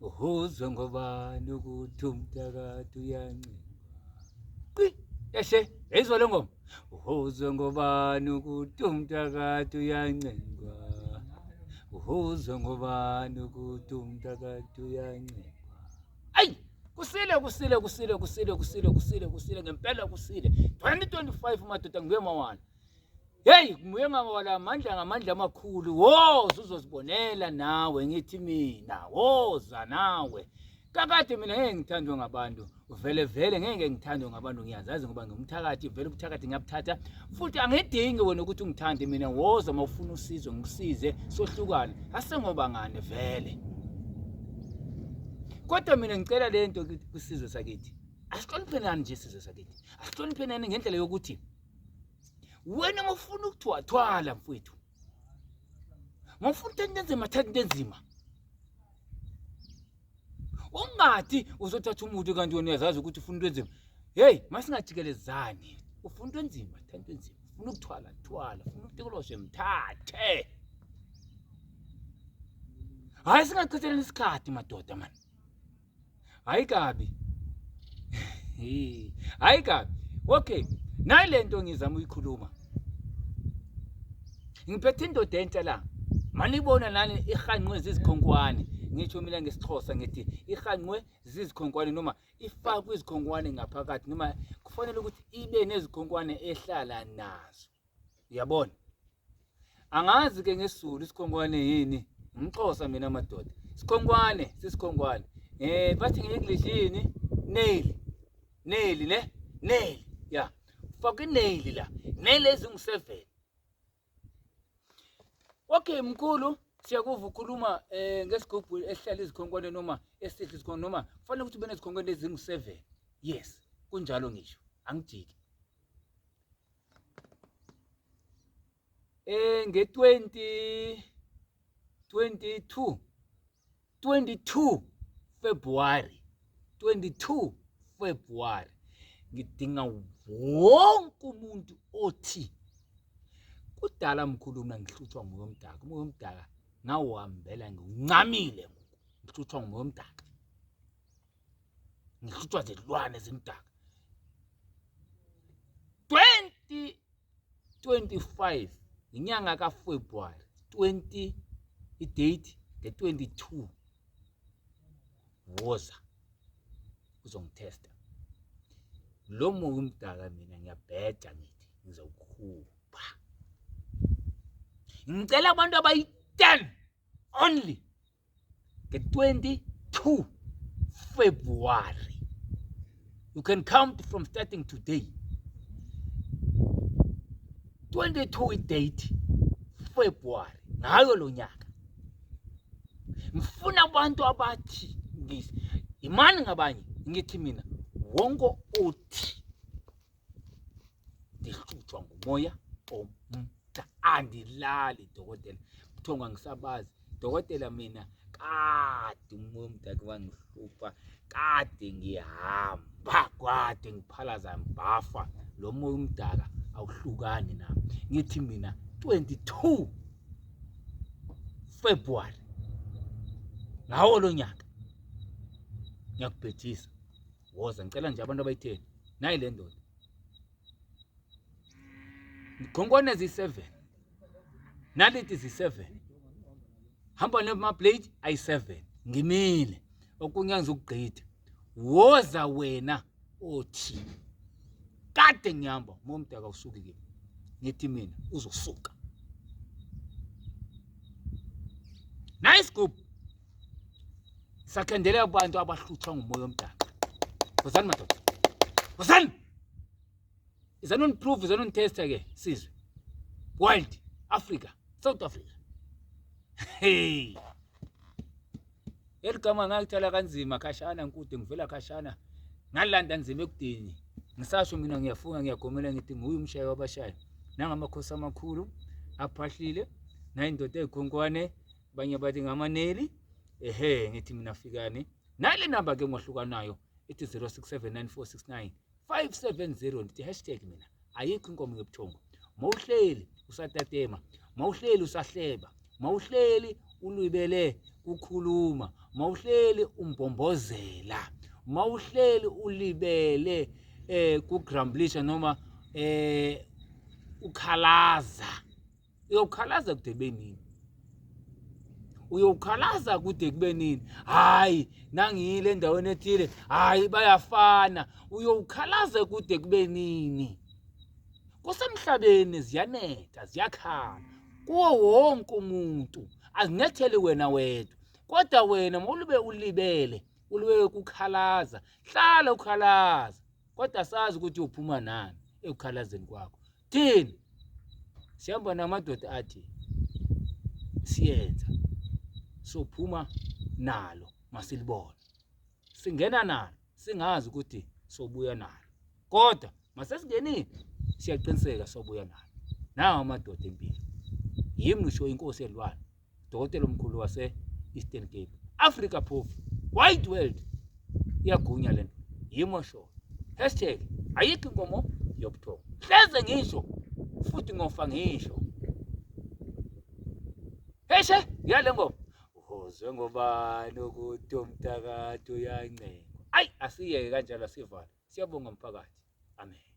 Uhuzwe ngobani ukuthi umthakathi uyancengwa. Yeshe, yayizwa le ngoma? Uhuzwe ngobani ukuthi umthakathi uyancengwa. Uhuzwe ngobani ukuthi umthakathi uyancengwa. Ayi, kusile ngempela kusile. 2025 madoda ngibuye mawana. Hey, ngibuye ngawala ngamandla amakhulu. Woza uzozibonela nawe ngithi mina. Woza nawe. Kakade mina ngeke ngithandwe ngabantu. Vele ngeke ngithandwe ngabantu ngiyazazi ngoba ngumthakathi vele ubuthakathi ngiyabuthatha. Futhi angidingi wena ukuthi ungithande mina. Woza mawufuna usizo ngisize sohlukane. Asengoba ngane vele. Kodwa mina ngicela lento kusizwe sakithi. Asihloniphenani nje isizwe sakithi. Asihloniphenani ngendlela yokuthi wena mawufuna ukuthwala mfowethu. Mawufuna into enzima. Ungathi uzothatha umuntu kanti wena uyazazi ukuthi ufuna into enzima. Hey, masingajikelezani. Ufuna into enzima, into enzima. Ufuna ukuthwala, ufuna ukutekoloshe mthathe. Hayi singachitheleni isikhathi madoda man. Hayi kabi. Hayi kabi. Okay, nayi lento ngizama ukuyikhuluma. Ngiphethe indoda entsha la. Manibona nani ihanqwe zizikhonkwane. Ngisho mina ngesixhosa ngithi ihanqwe zizikhonkwane noma ifakwe izikhonkwane ngaphakathi noma kufanele ukuthi ibe nezikhonkwane ehlala nazo. Uyabona? Angazi ke ngesizulu isikhonkwane yini? Ngixhosa mina madoda. Isikhonkwane, sisikhonkwane. Bathi ngeEnglish yini? Nail. Nail ne? Nail. Yeah. Faka nail la. Nail ezingu7. Okay mkhulu, siyakuva ukhuluma ngesigubhu esihlala izikhonkwane noma esihle isikhonkwane noma kufanele ukuthi ube nezikhonkwane ezingu7. Yes, kunjalo ngisho. Angijiki. Nge-22 February. 22 February. Ngidinga wonke umuntu othi kudala mkhulu mina ngihluthwa ngumoya omdaka. Umoya omdaka ngawuhambela ngincamile ngoku. Ngihluthwa ngumoya omdaka. Ngihluthwa zilwane ezimdaka. 2025 inyanga kaFebruary 20 idate the22 woza uzongitesta. Lo moya omdaka mina ngiyabheja ngithi ngizawukhupha. Ngicela abantu abayi10 only nge-22 February. You can count from starting today. 22 idate February ngayo lo nyaka. Ngifuna abantu abathi imani ngabanye ngithi mina wonke othi ngihluthwa ngumoya omdaka. Andilali dokotela. Kuthonga ngisabazi. Dokotela mina kade umoya omdaka wangihlupha. Kade ngihamba kwade ngiphalaza mbafa. Lo moya omdaka awuhlukani nami. Ngithi mina 22 February ngawo lo nyaka ngiyakubhejisa. Woza ngicela nje abantu abayi10 nayi le ndoda. Khonkwane zi7. Nalithi zi7. Hamba nemablade ayi7. Ngimile. Okunye ngizokugqitha. Woza wena othi kade ngihamba umoya omdaka usuke kimi. Ngithi mina uzosuka. Nice group. Sakhendele abantu abahluthwa ngumoya omdaka. Wozani madoda. Wozani. Izani unprove, izani untesta ke sizwe. World, Africa, South Africa. Hey. Eligama ngakuthala kanzima khashana nkude ngivela khashana. Ngalanda nzima ekudeni. Ngisasho mina ngiyafunga ngiyagomela ngithi nguye umshayi wabashayi. Nangamakhosi amakhulu aphahlile nayindoda ezikhonkwane banye bathi ngamaneli. Ngithi mina fikani. Nale number ke ngohlukanayo ithi 0679469570 ndithi #mina ayikho inkomo ngebuthongo. Mawuhleli usatatema, mawuhleli usahleba, mawuhleli ulibele ukukhuluma, mawuhleli umbhombozela, mawuhleli ulibele kugramblisha noma ukhalaza, uyokhalaza kude benini, uyokhalaza kude kube nini, hayi nangile endaweni ethile, hayi bayafana, uyokhalaza kude kube nini. Kusemhlabeni ziyanetha, ziyakhala kuwo wonke umuntu, azinetheli wena wedwa, kodwa wena mawulube ulibele kukhalaza, hlala ukhalaza, kodwa sazi ukuthi uphuma nani ekukhalazeni kwakho. Thina sihamba namadoda athi siyenza, sophuma nalo masilibona, singena nalo singazi ukuthi sobuya nalo, kodwa masesingenile siyaqiniseka sobuya nalo. Nawo amadoda empilo, yimi ngisho inkosi yelwane, dokotela omkhulu wase-Eastern Cape, Africa phofu, White World, iyagunya lento, yimi osho. Hashtag ayikho inkomo yobuthongo, hleze ngisho futhi ngofa ngisho. Heshe ngiyale ngoma uzwe ngobani ukuthi umthakathi uyancengwa. Ayi asiyeke kanjalo, asivale. Siyabonga mphakathi. Amen.